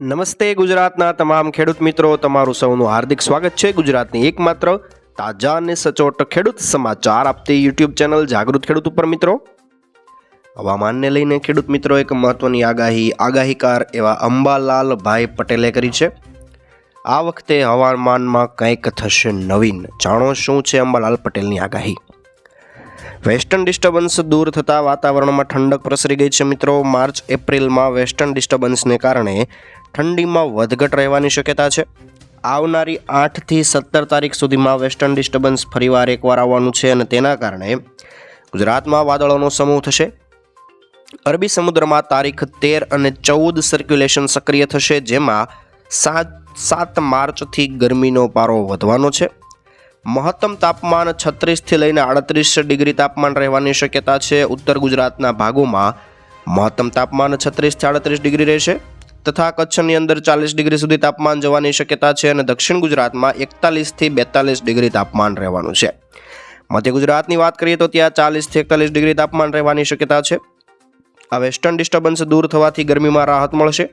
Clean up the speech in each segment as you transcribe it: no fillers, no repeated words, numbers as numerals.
નમસ્તે ગુજરાતના તમામ ખેડૂત મિત્રો, તમારું સૌનું હાર્દિક સ્વાગત છે ગુજરાતની એકમાત્ર તાજા અને સચોટ ખેડૂત સમાચાર આપતી યુટ્યુબ ચેનલ જાગૃત ખેડૂત ઉપર. મિત્રો, હવામાનને લઈને ખેડૂત મિત્રો એક મહત્વની આગાહીકાર એવા અંબાલાલભાઈ પટેલે કરી છે. આ વખતે હવામાનમાં કંઈક થશે નવીન. જાણો શું છે અંબાલાલ પટેલની આગાહી. વેસ્ટર્ન ડિસ્ટર્બન્સ દૂર થતાં વાતાવરણમાં ઠંડક પ્રસરી ગઈ છે. મિત્રો, માર્ચ એપ્રિલમાં વેસ્ટર્ન ડિસ્ટર્બન્સને કારણે ઠંડીમાં વધઘટ રહેવાની શક્યતા છે. આવનારી 8 થી 17 તારીખ સુધીમાં વેસ્ટર્ન ડિસ્ટર્બન્સ ફરીવાર એકવાર આવવાનું છે અને તેના કારણે ગુજરાતમાં વાદળોનો સમૂહ થશે. અરબી સમુદ્રમાં તારીખ 13 અને 14 સર્ક્યુલેશન સક્રિય થશે, જેમાં 7 માર્ચથી ગરમીનો પારો વધવાનો છે. મહત્તમ તાપમાન 36 થી લઈને 38 ડિગ્રી તાપમાન રહેવાની શક્યતા છે. ઉત્તર ગુજરાતના ભાગોમાં મહત્તમ તાપમાન 36 થી 38 ડિગ્રી રહેશે તથા કચ્છની અંદર 40 ડિગ્રી સુધી તાપમાન જવાની શક્યતા છે અને દક્ષિણ ગુજરાતમાં 41 થી 42 ડિગ્રી તાપમાન રહેવાનું છે. મધ્ય ગુજરાતની વાત કરીએ તો ત્યાં 40 થી 41 ડિગ્રી તાપમાન રહેવાની શક્યતા છે. આ વેસ્ટર્ન ડિસ્ટર્બન્સ દૂર થવાથી ગરમીમાં રાહત મળશે.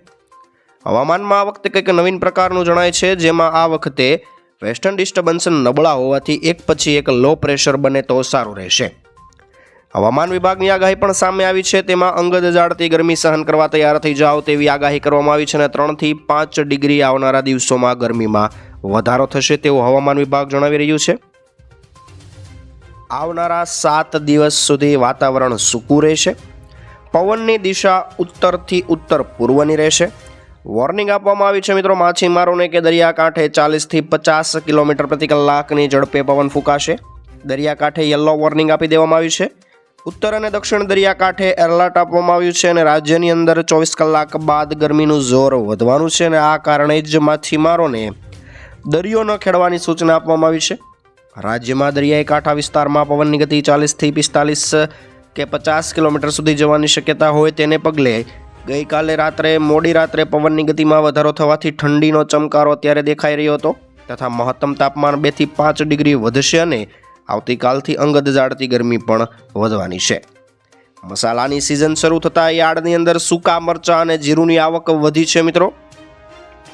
હવામાનમાં આ વખતે કંઈક નવીન પ્રકારનું જણાય છે, જેમાં આ વખતે વેસ્ટર્ન ડિસ્ટર્બન્સ નબળા હોવાથી એક પછી એક લો પ્રેશર બને તો સારું રહેશે. હવામાન વિભાગની આગાહી પણ સામે આવી છે. તેમાં અંગત જાળતી ગરમી સહન કરવા તૈયાર થઈ જાઓ તેવી આગાહી કરવામાં આવી છે અને 3 થી 5 ડિગ્રી આવનારા દિવસોમાં ગરમીમાં વધારો થશે તેવું હવામાન વિભાગ જણાવી રહ્યું છે. આવનારા 7 દિવસ સુધી વાતાવરણ સૂકું રહેશે. પવનની દિશા ઉત્તરથી ઉત્તર પૂર્વની રહેશે. વોર્નિંગ આપવામાં આવી છે મિત્રો માછીમારોને કે દરિયાકાંઠે 40 થી 50 કિલોમીટર પ્રતિ કલાકની ઝડપે પવન ફૂંકાશે. દરિયાકાંઠે યલો વોર્નિંગ આપી દેવામાં આવ્યું છે. ઉત્તર અને દક્ષિણ દરિયાકાંઠે એલર્ટ આપવામાં આવ્યું છે અને રાજ્યની અંદર 24 કલાક બાદ ગરમીનું જોર વધવાનું છે અને આ કારણે જ માછીમારોને દરિયો ન ખેડવાની સૂચના આપવામાં આવી છે. રાજ્યમાં દરિયાઈ કાંઠા વિસ્તારમાં પવનની ગતિ 40 થી 45 કે 50 કિલોમીટર સુધી જવાની શક્યતા હોય તેને પગલે ગઈકાલે મોડી રાત્રે પવનની ગતિમાં વધારો થવાથી ઠંડીનો ચમકારો અત્યારે દેખાઈ રહ્યો હતો તથા મહત્તમ તાપમાન 2 થી 5 ડિગ્રી વધશે અને આવતીકાલથી અંગત જાળતી ગરમી પણ વધવાની છે. મસાલાની સિઝન શરૂ થતાં યાર્ડની અંદર સૂકા મરચાં અને જીરુંની આવક વધી છે. મિત્રો,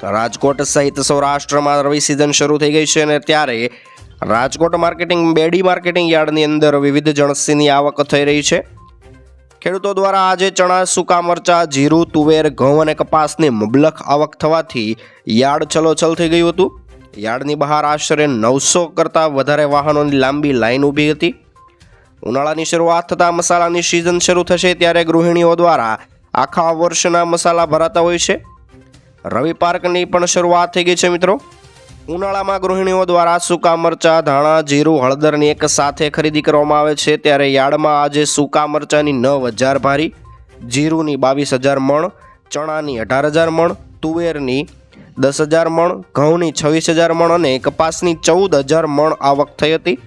રાજકોટ સહિત સૌરાષ્ટ્રમાં રવિ સિઝન શરૂ થઈ ગઈ છે અને ત્યારે રાજકોટ બેડી માર્કેટિંગ યાર્ડની અંદર વિવિધ જણસીની આવક થઈ રહી છે. ખેડૂતો દ્વારા આજે ચણા, સૂકા મરચાં, જીરું, તુવેર, ઘઉં અને કપાસની મબલખ આવક થવાથી યાર્ડ છલોછલ થઈ ગયું હતું. યાર્ડની બહાર આશરે 900 કરતાં વધારે વાહનોની લાંબી લાઈન ઊભી હતી. ઉનાળાની શરૂઆત થતાં મસાલાની સિઝન શરૂ થશે ત્યારે ગૃહિણીઓ દ્વારા આખા વર્ષના મસાલા ભરાતા હોય છે. રવિ પાર્કની પણ શરૂઆત થઈ ગઈ છે. મિત્રો, ઉનાળામાં ગૃહિણીઓ દ્વારા સૂકા મરચાં, ધાણા, જીરું, હળદરની એક સાથે ખરીદી કરવામાં આવે છે. ત્યારે યાર્ડમાં આજે સૂકા મરચાંની 9000 ભારી, જીરુંની 22000 મણ, ચણાની 18000 મણ, તુવેરની 10000 મણ, ઘઉંની 26000 મણ અને કપાસની 14000 મણ આવક થઈ હતી.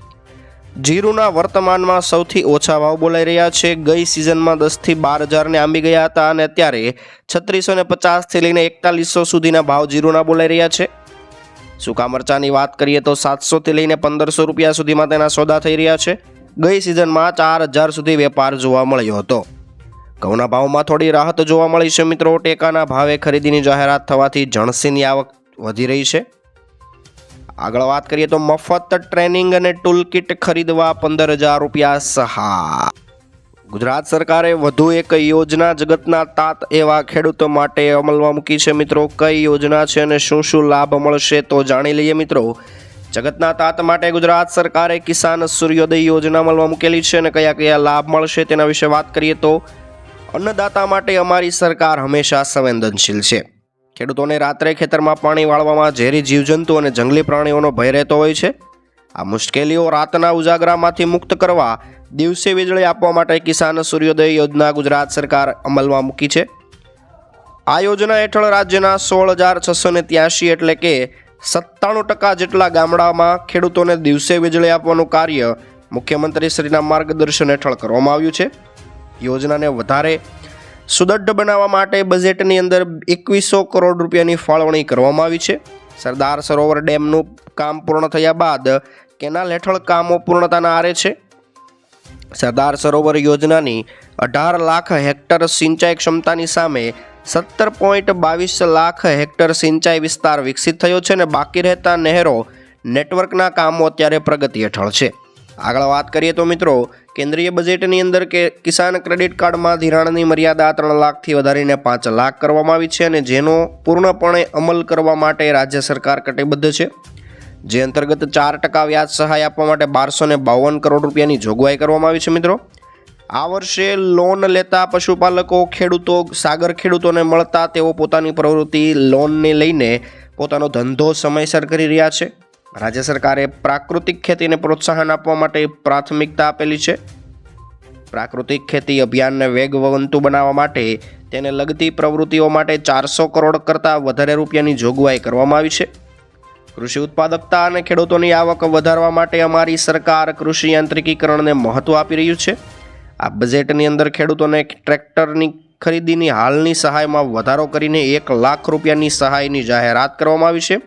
જીરુંના વર્તમાનમાં સૌથી ઓછા ભાવ બોલાઈ રહ્યા છે. ગઈ સિઝનમાં 10 થી 12000 ને આંબી ગયા હતા અને અત્યારે 3650 થી લઈને 4100 સુધીના ભાવ જીરુંના બોલાઈ રહ્યા છે. સૂકા મરચાંની વાત કરીએ તો 700 થી લઈને 1500 રૂપિયા સુધીમાં તેના સોદા થઈ રહ્યા છે. ગઈ સિઝનમાં 4000 સુધી વેપાર જોવા મળ્યો હતો. ઘઉંના ભાવમાં થોડી રાહત જોવા મળી છે. મિત્રો, ટેકાના ભાવે ખરીદીની જાહેરાત થવાથી જણસીની આવક વધી રહી છે. આગળ વાત કરીએ તો મફત ટ્રેનિંગ અને ટૂલ કિટ ખરીદવા 15000 રૂપિયા સહાય. ગુજરાત સરકારે વધુ એક યોજના જગતના તાત એવા ખેડૂતો માટે અમલમાં મૂકી છે. મિત્રો, કઈ યોજના છે અને શું શું લાભ મળશે તો જાણી લઈએ. મિત્રો, જગતના તાત માટે ગુજરાત સરકારે કિસાન સૂર્યોદય યોજના અમલમાં મૂકેલી છે અને કયા કયા લાભ મળશે તેના વિશે વાત કરીએ તો અન્નદાતા માટે અમારી સરકાર હંમેશા સંવેદનશીલ છે. ખેડૂતોને રાત્રે ખેતરમાં પાણી વાળવામાં ઝેરી જીવજંતુ અને જંગલી પ્રાણીઓનો ભય રહેતો હોય છે. આ મુશ્કેલીઓ રાતના ઉજાગરામાંથી મુક્ત કરવા દિવસે વીજળી આપવા માટે કિસાન સૂર્યોદય યોજના ગુજરાત સરકાર અમલમાં મૂકી છે. આ યોજના હેઠળ રાજ્યના 16683 એટલે કે 97% જેટલા ગામડામાં ખેડૂતોને દિવસે વીજળી આપવાનું કાર્ય મુખ્યમંત્રી શ્રીના માર્ગદર્શન હેઠળ કરવામાં આવ્યું છે. યોજનાને વધારે સુદૃઢ બનાવવા માટે બજેટની અંદર 2100 કરોડ રૂપિયાની ફાળવણી કરવામાં આવી છે. સરદાર સરોવર ડેમનું કામ પૂર્ણ થયા બાદ કેનાલ હેઠળ કામો પૂર્ણતાના આરે છે. સરદાર સરોવર યોજનાની 18 લાખ હેક્ટર સિંચાઈ ક્ષમતાની સામે 17.22 લાખ હેક્ટર સિંચાઈ વિસ્તાર વિકસિત થયો છે અને બાકી રહેતા નહેરો નેટવર્કના કામો અત્યારે પ્રગતિ હેઠળ છે. આગળ વાત કરીએ તો મિત્રો, કેન્દ્રીય બજેટની અંદર કે કિસાન ક્રેડિટ કાર્ડમાં ધિરાણની મર્યાદા 3 લાખથી વધારીને 5 લાખ કરવામાં આવી છે અને જેનો પૂર્ણપણે અમલ કરવા માટે રાજ્ય સરકાર કટિબદ્ધ છે. જે અંતર્ગત 4% વ્યાજ સહાય આપવા માટે 1252 કરોડ રૂપિયાની જોગવાઈ કરવામાં આવી છે. મિત્રો, આ વર્ષે લોન લેતા પશુપાલકો, ખેડૂતો, સાગર ખેડૂતોને મળતા તેઓ પોતાની પ્રવૃત્તિ લોનને લઈને પોતાનો ધંધો સમયસર કરી રહ્યા છે. રાજ્ય સરકારે પ્રાકૃતિક ખેતીને પ્રોત્સાહન આપવા માટે પ્રાથમિકતા આપેલી છે. પ્રાકૃતિક ખેતી અભિયાનને વેગવંતુ બનાવવા માટે તેને લગતી પ્રવૃત્તિઓ માટે 400 કરોડ કરતાં વધારે રૂપિયાની જોગવાઈ કરવામાં આવી છે. કૃષિ ઉત્પાદકતા અને ખેડૂતોની આવક વધારવા માટે અમારી સરકાર કૃષિ યાંત્રિકીકરણને મહત્વ આપી રહ્યું છે. આ બજેટની અંદર ખેડૂતોને ટ્રેક્ટરની ખરીદીની હાલની સહાયમાં વધારો કરીને 1 લાખ રૂપિયાની સહાયની જાહેરાત કરવામાં આવી છે.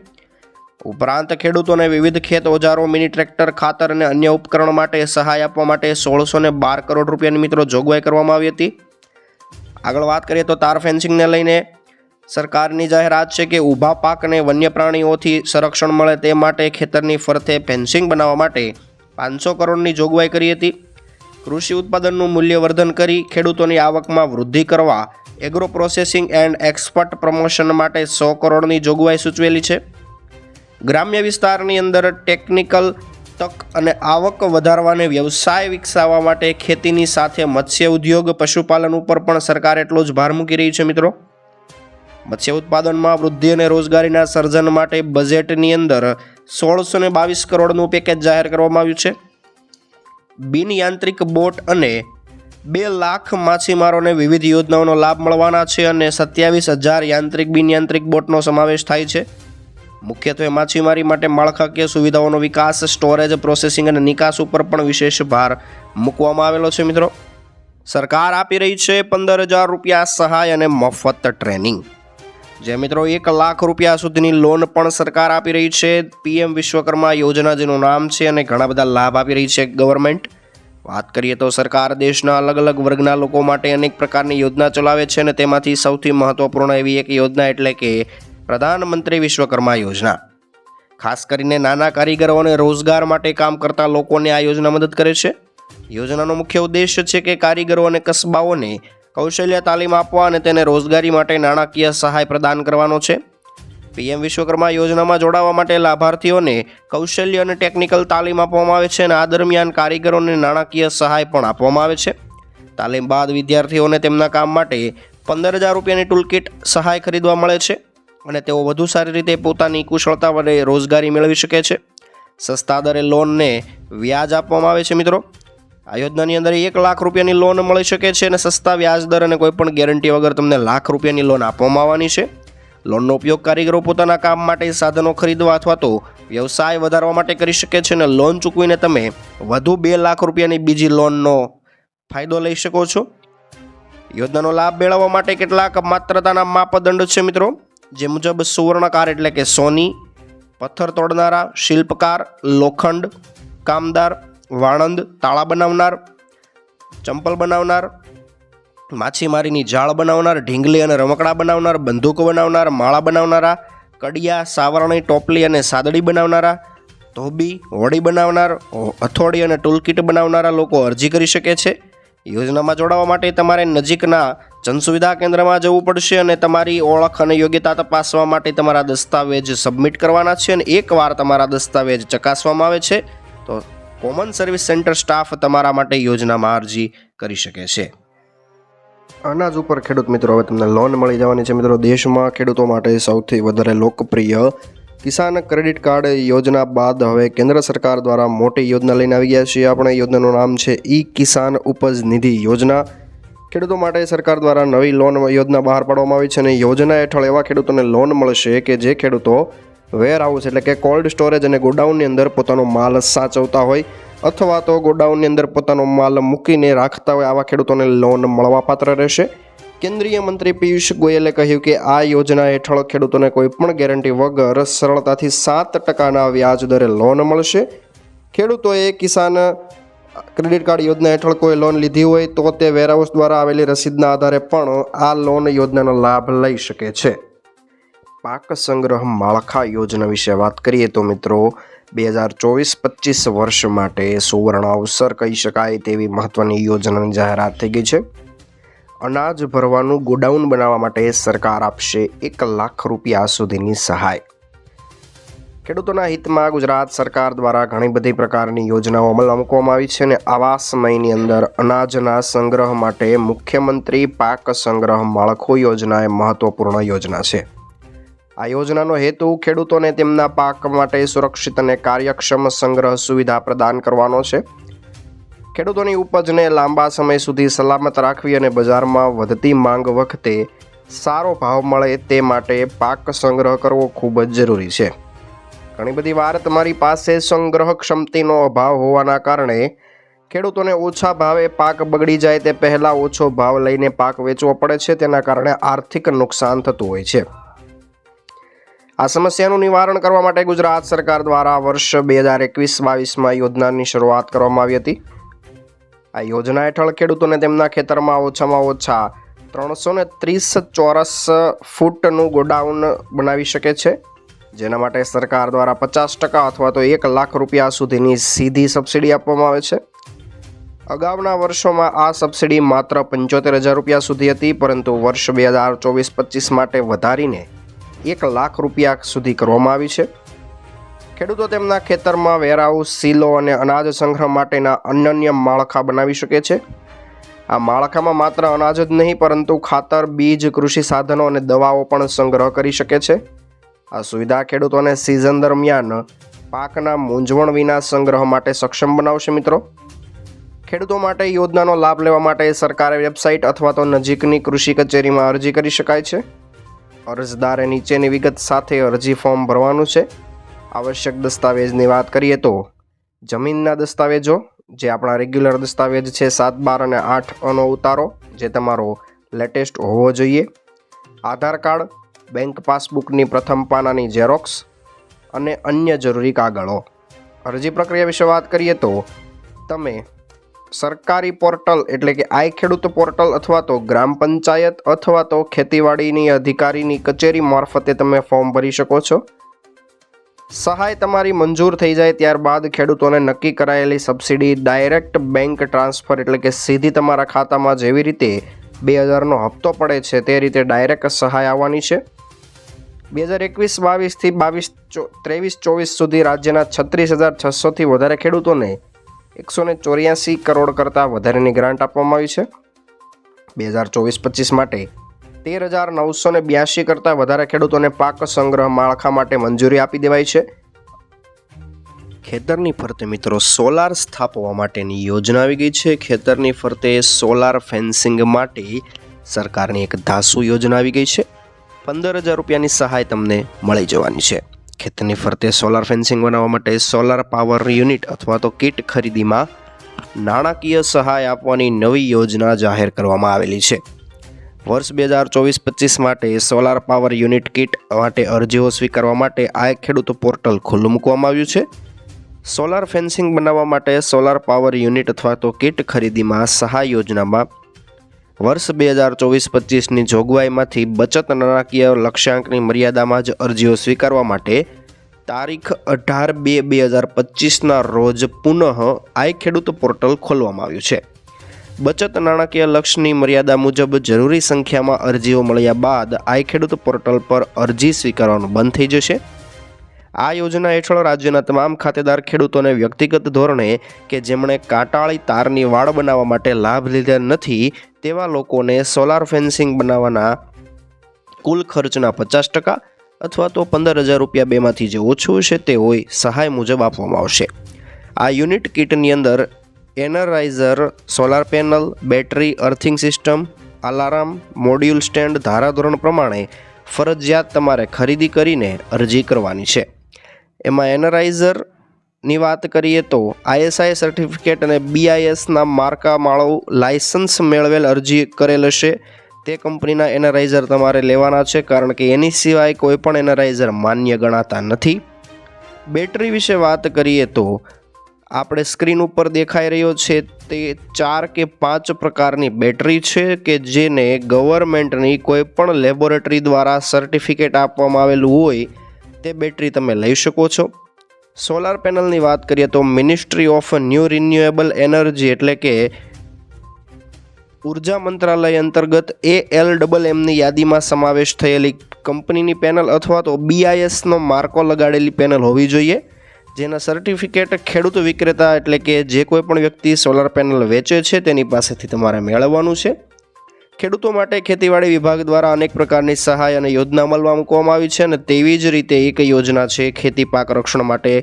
ઉપરાંત ખેડૂતોને વિવિધ ખેત ઓજારો, મિની ટ્રેક્ટર, ખાતર અને અન્ય ઉપકરણ માટે સહાય આપવા માટે 1612 કરોડ રૂપિયાની મિત્રો જોગવાઈ કરવામાં આવી હતી. આગળ વાત કરીએ તો તાર ફેન્સિંગને લઈને સરકારની જાહેરાત છે કે ઊભા પાકને વન્ય પ્રાણીઓથી સંરક્ષણ મળે તે માટે ખેતરની ફરતે ફેન્સિંગ બનાવવા માટે 500 કરોડની જોગવાઈ કરી હતી. કૃષિ ઉત્પાદનનું મૂલ્યવર્ધન કરી ખેડૂતોની આવકમાં વૃદ્ધિ કરવા agro processing and export promotion માટે 100 કરોડની જોગવાઈ સૂચવેલી છે. ગ્રામ્ય વિસ્તારની અંદર ટેકનિકલ તક અને આવક વધારવાને વ્યવસાય વિકસાવવા માટે ખેતીની સાથે મત્સ્ય ઉદ્યોગ, પશુપાલન ઉપર પણ સરકાર એટલો જ ભાર મૂકી રહી છે. મિત્રો, મત્સ્ય ઉત્પાદનમાં વૃદ્ધિ અને રોજગારીના સર્જન માટે બજેટની અંદર 1622 કરોડનું પેકેજ જાહેર કરવામાં આવ્યું છે. બિનયાંત્રિક બોટ અને 2 લાખ માછીમારોને વિવિધ યોજનાઓનો લાભ મળવાના છે અને 27,000 યાંત્રિક બિનયાંત્રિક બોટનો સમાવેશ થાય છે. મુખ્યત્વે માછીમારી માટે માળખાકીય સુવિધાઓનો વિકાસ, સ્ટોરેજ, પ્રોસેસિંગ અને નિકાસ ઉપર પણ વિશેષ ભાર મૂકવામાં આવેલો છે. મિત્રો, સરકાર આપી રહી છે 15,000 રૂપિયા સહાય અને મફત ટ્રેનિંગ. જે મિત્રો 1 લાખ રૂપિયા સુધીની લોન પણ સરકાર આપી રહી છે. PM વિશ્વકર્મા યોજના જેનું નામ છે અને ઘણા બધા લાભ આપી રહી છે ગવર્મેન્ટ. વાત કરીએ તો સરકાર દેશના અલગ અલગ વર્ગના લોકો માટે અનેક પ્રકારની યોજના ચલાવે છે અને તેમાંથી સૌથી મહત્વપૂર્ણ એવી એક યોજના એટલે કે પ્રધાનમંત્રી વિશ્વકર્મા યોજના. ખાસ કરીને નાના કારીગરો અને રોજગાર માટે કામ કરતા લોકોને આ યોજના મદદ કરે છે. યોજનાનો મુખ્ય ઉદ્દેશ્ય છે કે કારીગરો અને કસબાઓને કૌશલ્ય તાલીમ આપવા અને તેને રોજગારી માટે નાણાકીય સહાય પ્રદાન કરવાનો છે. PM વિશ્વકર્મા યોજનામાં જોડાવા માટે લાભાર્થીઓને કૌશલ્ય અને ટેકનિકલ તાલીમ આપવામાં આવે છે અને આ દરમિયાન કારીગરોને નાણાકીય સહાય પણ આપવામાં આવે છે. તાલીમ બાદ વિદ્યાર્થીઓને તેમના કામ માટે 15,000 રૂપિયાની ટૂલકિટ સહાય ખરીદવા મળે છે અને તેઓ વધુ સારી રીતે પોતાની કુશળતા વડે રોજગારી મેળવી શકે છે. સસ્તા દરે લોનને વ્યાજ આપવામાં આવે છે. મિત્રો, આ યોજનાની અંદર 1 લાખ રૂપિયાની લોન મળી શકે છે અને સસ્તા વ્યાજ દર અને કોઈપણ ગેરંટી વગર તમને લાખ રૂપિયાની લોન આપવામાં આવવાની છે. લોનનો ઉપયોગ કારીગરો પોતાના કામ માટે સાધનો ખરીદવા અથવા તો વ્યવસાય વધારવા માટે કરી શકે છે અને લોન ચૂકવીને તમે વધુ 2 લાખ રૂપિયાની બીજી લોનનો ફાયદો લઈ શકો છો. યોજનાનો લાભ મેળવવા માટે કેટલાક માત્રતાના માપદંડ છે. મિત્રો, જે મુજબ સુવર્ણકાર એટલે કે સોની, પથ્થર તોડનારા, શિલ્પકાર, લોખંડ કામદાર, વાણંદ, તાળા બનાવનાર, ચંપલ બનાવનાર, માછીમારીની જાળ બનાવનાર, ઢીંગલી અને રમકડા બનાવનાર, બંદૂક બનાવનાર, માળા બનાવનારા, કડિયા, સાવરણી, ટોપલી અને સાદડી બનાવનારા, ધોબી, હોડી બનાવનાર, હથોડી અને ટૂલકિટ બનાવનારા લોકો અરજી કરી શકે છે. યોજનામાં જોડાવા માટે તમારે નજીકના જનસુવિધા કેન્દ્રમાં જવું પડશે અને તમારી ઓળખ અને યોગ્યતા તપાસવા માટે તમારા દસ્તાવેજ સબમિટ કરવાના છે અને એકવાર તમારા દસ્તાવેજ ચકાસવામાં આવે છે તો કોમન સર્વિસ સેન્ટર સ્ટાફ તમારા માટે યોજનામાં અરજી કરી શકે છે. અનાજ ઉપર ખેડૂત મિત્રો હવે તમને લોન મળી જવાની છે. મિત્રો, દેશમાં ખેડૂતો માટે સૌથી વધારે લોકપ્રિય કિસાન ક્રેડિટ કાર્ડ યોજના બાદ હવે કેન્દ્ર સરકાર દ્વારા મોટી યોજના લઈને આવી ગયા છીએ. આપણે યોજનાનું નામ છે કિસાન ઉપજ નિધિ યોજના. ખેડૂતો માટે સરકાર દ્વારા નવી લોન યોજના બહાર પાડવામાં આવી છે અને યોજના હેઠળ એવા ખેડૂતોને લોન મળશે કે જે ખેડૂતો વેરહાઉસ એટલે કે કોલ્ડ સ્ટોરેજ અને ગોડાઉનની અંદર પોતાનો માલ સાચવતા હોય અથવા તો ગોડાઉનની અંદર પોતાનો માલ મૂકીને રાખતા હોય આવા ખેડૂતોને લોન મળવાપાત્ર રહેશે. કેન્દ્રીય મંત્રી પિયુષ ગોયલે કહ્યું કે આ યોજના હેઠળ ખેડૂતોને કોઈપણ ગેરંટી વગર સરળતાથી 7% વ્યાજ દરે લોન મળશે. ખેડૂતોએ કિસાન ક્રેડિટ કાર્ડ યોજના હેઠળ કોઈ લોન લીધી હોય તો તે વેરહાઉસ દ્વારા આવેલી રસીદના આધારે પણ આ લોન યોજનાનો લાભ લઈ શકે છે. પાક સંગ્રહ માળખા યોજના વિશે વાત કરીએ તો મિત્રો 2024-25 વર્ષ માટે સુવર્ણ અવસર કહી શકાય તેવી મહત્વની યોજનાની જાહેરાત થઈ ગઈ છે. અનાજ ભરવાનું ગોડાઉન બનાવવા માટે સરકાર આપશે 1 લાખ રૂપિયા સુધીની સહાય. ખેડૂતોના હિતમાં ગુજરાત સરકાર દ્વારા ઘણી બધી પ્રકારની યોજનાઓ અમલમાં મૂકવામાં આવી છે અને આવા સમયની અંદર અનાજના સંગ્રહ માટે મુખ્યમંત્રી પાક સંગ્રહ માળખું યોજના એ મહત્વપૂર્ણ યોજના છે. આ યોજનાનો હેતુ ખેડૂતોને તેમના પાક માટે સુરક્ષિત અને કાર્યક્ષમ સંગ્રહ સુવિધા પ્રદાન કરવાનો છે. ખેડૂતોની ઉપજને લાંબા સમય સુધી સલામત રાખવી અને બજારમાં વધતી માંગ વખતે સારો ભાવ મળે તે માટે પાક સંગ્રહ કરવો ખૂબ જ જરૂરી છે. ઘણી બધી વાર તમારી પાસે સંગ્રહ ક્ષમતાનો અભાવ હોવાના કારણે ખેડૂતોને ઓછા ભાવે પાક બગડી જાય તે પહેલાં ઓછો ભાવ લઈને પાક વેચવો પડે છે. તેના કારણે આર્થિક નુકસાન થતું હોય છે. આ સમસ્યાનું નિવારણ કરવા માટે ગુજરાત સરકાર દ્વારા વર્ષ 2021-22માં યોજનાની શરૂઆત કરવામાં આવી હતી. આ યોજના હેઠળ ખેડૂતોને તેમના ખેતરમાં ઓછામાં ઓછા 330 ચોરસ ફૂટનું ગોડાઉન બનાવી શકે છે. જેના માટે સરકાર દ્વારા 50% અથવા તો 1 લાખ રૂપિયા સુધીની સીધી સબસિડી આપવામાં આવે છે. અગાઉના વર્ષોમાં આ સબસિડી માત્ર 75,000 રૂપિયા સુધી હતી, પરંતુ વર્ષ 2024-25 માટે વધારીને 1 લાખ રૂપિયા સુધી કરવામાં આવી છે. ખેડૂતો તેમના ખેતરમાં વેરહાઉસ, સિલો અને અનાજ સંગ્રહ માટેના અનન્ય માળખા બનાવી શકે છે. આ માળખામાં માત્ર અનાજ જ નહીં પરંતુ ખાતર, બીજ, કૃષિ સાધનો અને દવાઓ પણ સંગ્રહ કરી શકે છે. આ સુવિધા ખેડૂતોને સિઝન દરમિયાન પાકના મૂંઝવણ વિના સંગ્રહ માટે સક્ષમ બનાવશે. મિત્રો, ખેડૂતો માટે યોજનાનો લાભ લેવા માટે સરકારે વેબસાઇટ અથવા તો નજીકની કૃષિ કચેરીમાં અરજી કરી શકાય છે. અરજદારે નીચેની વિગત સાથે અરજી ફોર્મ ભરવાનું છે. આવશ્યક દસ્તાવેજની વાત કરીએ તો જમીનના દસ્તાવેજો, જે આપણા રેગ્યુલર દસ્તાવેજ છે 7, 12 અને 8નો ઉતારો, જે તમારો લેટેસ્ટ હોવો જોઈએ. આધાર કાર્ડ, બેંક પાસબુકની પ્રથમ પાનાની ઝેરોક્સ અને અન્ય જરૂરી કાગળો. અરજી પ્રક્રિયા વિશે વાત કરીએ તો તમે સરકારી પોર્ટલ એટલે કે આઈ ખેડૂત પોર્ટલ અથવા તો ગ્રામ પંચાયત અથવા તો ખેતીવાડીની અધિકારીની કચેરી મારફતે તમે ફોર્મ ભરી શકો છો. સહાય તમારી મંજૂર થઈ જાય ત્યારબાદ ખેડૂતોને નક્કી કરાયેલી સબસિડી ડાયરેક્ટ બેંક ટ્રાન્સફર એટલે કે સીધી તમારા ખાતામાં જેવી રીતે 2000નો હપ્તો પડે છે તે રીતે ડાયરેક્ટ સહાય આવવાની છે. 2021-22 થી 23-24 સુધી રાજ્યના 36,600થી વધારે ખેડૂતોને 184 કરોડ કરતાં વધારેની ગ્રાન્ટ આપવામાં આવી છે. 2024-25 માટે 13,982 કરતાં વધારે ખેડૂતોને પાક સંગ્રહ માળખા માટે મંજૂરી આપી દેવાઈ છે. ખેતરની ફરતે મિત્રો સોલાર સ્થાપવા માટેની યોજના આવી ગઈ છે. ખેતરની ફરતે સોલાર ફેન્સિંગ માટે સરકારની એક ધાસુ યોજના આવી ગઈ છે. 15,000 રૂપિયાની સહાય તમને મળી જવાની છે. ખેતરની ફરતે સોલાર ફેન્સિંગ બનાવવા માટે સોલાર પાવર યુનિટ અથવા તો કિટ ખરીદીમાં નાણાકીય સહાય આપવાની નવી યોજના જાહેર કરવામાં આવેલી છે. વર્ષ 2024-25 માટે સોલાર પાવર યુનિટ કિટ માટે અરજીઓ સ્વીકારવા માટે આ ખેડૂત પોર્ટલ ખુલ્લું મૂકવામાં આવ્યું છે. સોલાર ફેન્સિંગ બનાવવા માટે સોલાર પાવર યુનિટ અથવા તો કિટ ખરીદીમાં સહાય યોજનામાં વર્ષ 2024-25ની જોગવાઈમાંથી બચત નાણાકીય લક્ષ્યાંકની મર્યાદામાં જ અરજીઓ સ્વીકારવા માટે તારીખ 18/2/2025ના રોજ પુનઃ આઈ ખેડૂત પોર્ટલ ખોલવામાં આવ્યું છે. બચત નાણાકીય લક્ષ્યની મર્યાદા મુજબ જરૂરી સંખ્યામાં અરજીઓ મળ્યા બાદ આઈ ખેડૂત પોર્ટલ પર અરજી સ્વીકારવાનું બંધ થઈ જશે. આ યોજના હેઠળ રાજ્યના તમામ ખાતેદાર ખેડૂતોને વ્યક્તિગત ધોરણે કે જેમણે કાંટાળી તારની વાડ બનાવવા માટે લાભ લીધેલ નથી તેવા લોકોને સોલાર ફેન્સિંગ બનાવવાના કુલ ખર્ચના 50% અથવા તો 15,000 રૂપિયા બેમાંથી જે ઓછું હશે તે હોય સહાય મુજબ આપવામાં આવશે. આ યુનિટ કિટની અંદર એનરાઇઝર, solar panel, battery, earthing system, alarm, module stand ધારાધોરણ પ્રમાણે ફરજિયાત તમારે ખરીદી કરીને અરજી કરવાની છે. એમાં એનરાઇઝરની વાત કરીએ તો ISI સર્ટિફિકેટ અને BISના માર્કા માળો લાયસન્સ મેળવેલ અરજી કરેલ હશે તે કંપનીના એનરાઇઝર તમારે લેવાના છે, કારણ કે એની સિવાય કોઈ પણ એનરાઇઝર માન્ય ગણાતા નથી. બેટરી વિશે વાત કરીએ તો આપણે સ્ક્રીન ઉપર દેખાઈ રહ્યો છે તે 4 કે 5 પ્રકારની બેટરી છે કે જેને ગવર્મેન્ટની કોઈ પણ લેબોરેટરી દ્વારા સર્ટિફિકેટ આપવામાં આવેલું હોય તે બેટરી તમે લઈ શકો છો. સોલાર પેનલની વાત કરીએ તો ministry of new renewable energy એટલે કે ઉર્જા મંત્રાલય અંતર્ગત ALMMની યાદીમાં સમાવેશ થયેલી કંપનીની પેનલ અથવા તો BISનો માર્કો લગાડેલી પેનલ હોવી જોઈએ, જેના સર્ટિફિકેટ ખેડૂત વિક્રેતા એટલે કે જે કોઈ પણ વ્યક્તિ સોલાર પેનલ વેચે છે તેની પાસેથી તમારે મેળવવાનું છે. ખેડૂતો માટે ખેતીવાડી વિભાગ દ્વારા અનેક પ્રકારની સહાય અને યોજના અમલમાં મૂકવામાં આવી છે અને તેવી જ રીતે એક યોજના છે ખેતી પાક રક્ષણ માટે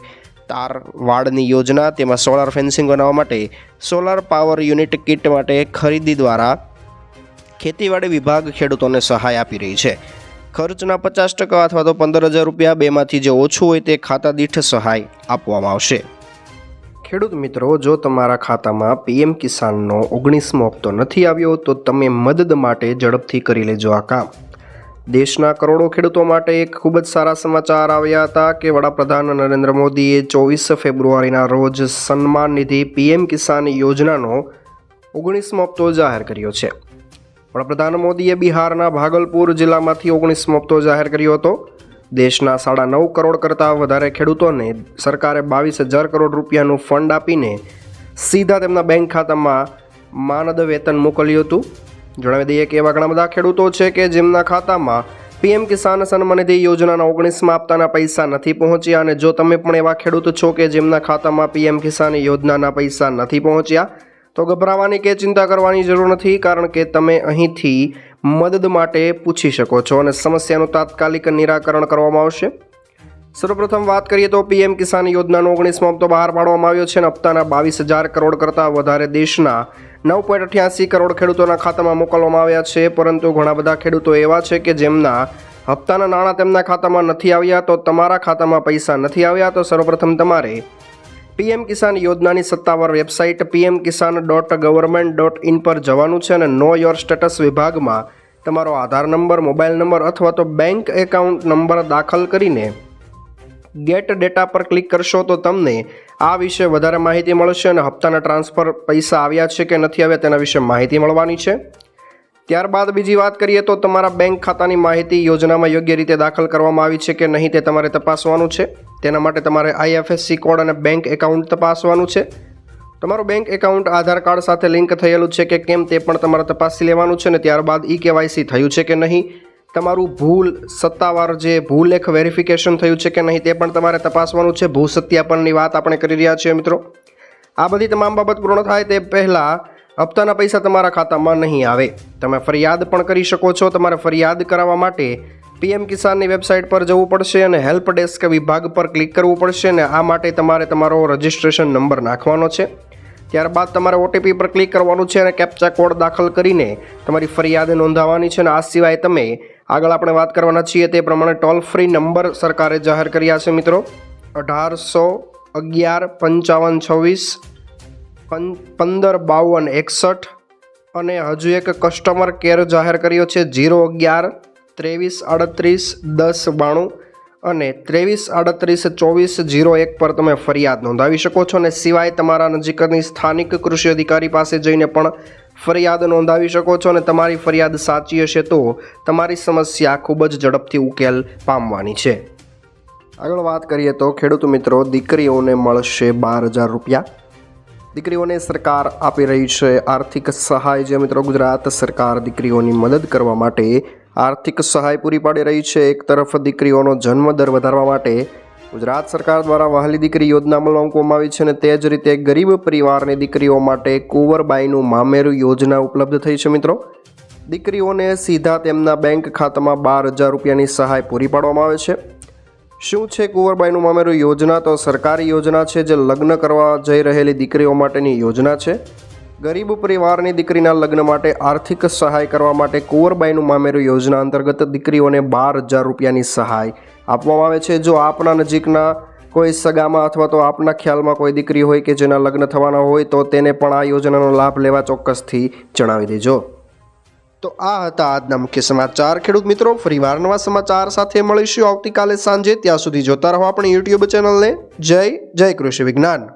તાર વાડની યોજના. તેમાં સોલાર ફેન્સિંગ બનાવવા માટે સોલાર પાવર યુનિટ કિટ માટે ખરીદી દ્વારા ખેતીવાડી વિભાગ ખેડૂતોને સહાય આપી રહી છે. ખર્ચના 50% અથવા તો 15,000 રૂપિયા, બેમાંથી જે ઓછું હોય તે ખાતા દીઠ સહાય આપવામાં આવશે. ખેડૂત મિત્રો, જો તમારા ખાતામાં PM કિસાનનો 19મો હપ્તો નથી આવ્યો તો તમે મદદ માટે ઝડપથી કરી લેજો આ કામ. દેશના કરોડો ખેડૂતો માટે એક ખૂબ જ સારા સમાચાર આવ્યા હતા કે વડાપ્રધાન નરેન્દ્ર મોદીએ 24 ફેબ્રુઆરીના રોજ સન્માન નિધિ PM કિસાન યોજનાનો 19મો હપ્તો જાહેર કર્યો છે. વડાપ્રધાન મોદીએ બિહારના ભાગલપુર જિલ્લામાંથી 19મો હપ્તો જાહેર કર્યો હતો. દેશના 9.5 કરોડ કરતાં વધારે ખેડૂતોને સરકારે 22,000 કરોડ રૂપિયાનું ફંડ આપીને સીધા તેમના બેંક ખાતામાં માનદ વેતન મોકલ્યું હતું. જણાવી દઈએ કે એવા ઘણા બધા ખેડૂતો છે કે જેમના ખાતામાં PM કિસાન સન્માન નિધિ યોજનાના 19મા હપ્તાના પૈસા નથી પહોંચ્યા. અને જો તમે પણ એવા ખેડૂત છો કે જેમના ખાતામાં PM કિસાન યોજનાના પૈસા નથી પહોંચ્યા તો ગભરાવાની કે ચિંતા કરવાની જરૂર નથી, કારણ કે તમે અહીંથી મદદ માટે પૂછી શકો છો અને સમસ્યાનું તાત્કાલિક નિરાકરણ કરવામાં આવશે. સર્વપ્રથમ વાત કરીએ તો PM કિસાન યોજનાનો 19મો હપ્તો બહાર પાડવામાં આવ્યો છે અને હપ્તાના 22,000 કરોડ કરતાં વધારે દેશના 9.88 કરોડ ખેડૂતોના ખાતામાં મોકલવામાં આવ્યા છે. પરંતુ ઘણા બધા ખેડૂતો એવા છે કે જેમના હપ્તાના નાણાં તેમના ખાતામાં નથી આવ્યા. તો તમારા ખાતામાં પૈસા નથી આવ્યા તો સર્વપ્રથમ તમારે PM કિસાન યોજનાની સત્તાવાર વેબસાઇટ pmkisan.government.in પર જવાનું છે અને નો યોર સ્ટેટસ વિભાગમાં તમારો આધાર નંબર, મોબાઈલ નંબર અથવા તો બેંક એકાઉન્ટ નંબર દાખલ કરીને ગેટ ડેટા પર ક્લિક કરશો તો તમને આ વિશે વધારે માહિતી મળશે અને હપ્તાના ટ્રાન્સફર પૈસા આવ્યા છે કે નથી આવ્યા તેના વિશે માહિતી મળવાની છે. ત્યારબાદ બીજી વાત કરીએ તો તમારા બેંક ખાતાની માહિતી યોજનામાં યોગ્ય રીતે દાખલ કરવામાં આવી છે કે નહીં તે તમારે તપાસવાનું છે. તેના માટે તમારે IFSC કોડ અને બેંક એકાઉન્ટ તપાસવાનું છે. તમારું બેંક એકાઉન્ટ આધાર કાર્ડ સાથે લિંક થયેલું છે કે કેમ તે પણ તમારે તપાસી લેવાનું છે. અને ત્યારબાદ eKYC થયું છે કે નહીં, તમારું સત્તાવાર જે ભૂલેખ વેરિફિકેશન થયું છે કે નહીં તે પણ તમારે તપાસવાનું છે. ભૂ સત્યાપનની વાત આપણે કરી રહ્યા છીએ મિત્રો. આ બધી તમામ બાબત પૂર્ણ થાય તે પહેલાં હપ્તાના પૈસા તમારા ખાતામાં નહીં આવે. તમે ફરિયાદ પણ કરી શકો છો. તમારે ફરિયાદ કરાવવા માટે PM કિસાનની વેબસાઇટ પર જવું પડશે અને હેલ્પ ડેસ્ક વિભાગ પર ક્લિક કરવું પડશે અને આ માટે તમારે તમારો રજિસ્ટ્રેશન નંબર નાખવાનો છે. ત્યારબાદ તમારે OTP પર ક્લિક કરવાનું છે અને કેપ્ચા કોડ દાખલ કરીને તમારી ફરિયાદ નોંધાવવાની છે. અને આ સિવાય તમે આગળ આપણે વાત કરવાના છીએ તે પ્રમાણે ટોલ ફ્રી નંબર સરકારે જાહેર કર્યા છે મિત્રો, 1811 55 26 15 52 61 અને હજુ એક કસ્ટમર કેર જાહેર કર્યો છે 011 23 38 10 92 અને 23 38 24 01 પર તમે ફરિયાદ નોંધાવી શકો છો. અને સિવાય તમારા નજીકની સ્થાનિક કૃષિ અધિકારી પાસે જઈને પણ ફરિયાદ નોંધાવી શકો છો. અને તમારી ફરિયાદ સાચી હશે તો તમારી સમસ્યા ખૂબ જ ઝડપથી ઉકેલ પામવાની છે. આગળ વાત કરીએ તો ખેડૂત મિત્રો, દીકરીઓને મળશે 12,000 રૂપિયા. દીકરીઓને સરકાર આપી રહી છે આર્થિક સહાય. જે મિત્રો ગુજરાત સરકાર દીકરીઓની મદદ કરવા માટે આર્થિક સહાય પૂરી પાડી રહી છે. એક તરફ દીકરીઓનો જન્મદર વધારવા માટે ગુજરાત સરકાર દ્વારા વહાલી દીકરી યોજના અમલમાં મૂકવામાં આવી છે અને તે જ રીતે ગરીબ પરિવારની દીકરીઓ માટે કુંવરબાઈનું મામેરું યોજના ઉપલબ્ધ થઈ છે મિત્રો. દીકરીઓને સીધા તેમના બેંક ખાતામાં 12,000 રૂપિયાની સહાય પૂરી પાડવામાં આવે છે. શું છે કુંવરબાઈનું મામેરું યોજના? તો સરકારી યોજના છે જે લગ્ન કરવા જઈ રહેલી દીકરીઓ માટેની યોજના છે. ગરીબ પરિવારની દીકરીના લગ્ન માટે આર્થિક સહાય કરવા માટે કુંવરબાઈનું મામેરું યોજના અંતર્ગત દીકરીઓને 12,000 રૂપિયાની સહાય આપવામાં આવે છે. જો આપના નજીકના કોઈ સગામાં અથવા તો આપના ખ્યાલમાં કોઈ દીકરી હોય કે જેના લગ્ન થવાના હોય તો તેને પણ આ યોજનાનો લાભ લેવા ચોક્કસથી જણાવી દેજો. તો આ હતા આજના મુખ્ય સમાચાર. ખેડૂત મિત્રો, ફરીવાર નવા સમાચાર સાથે મળીશું આવતીકાલે સાંજે. ત્યાં સુધી જોતા રહો આપણી YouTube ચેનલને. જય કૃષિ વિજ્ઞાન.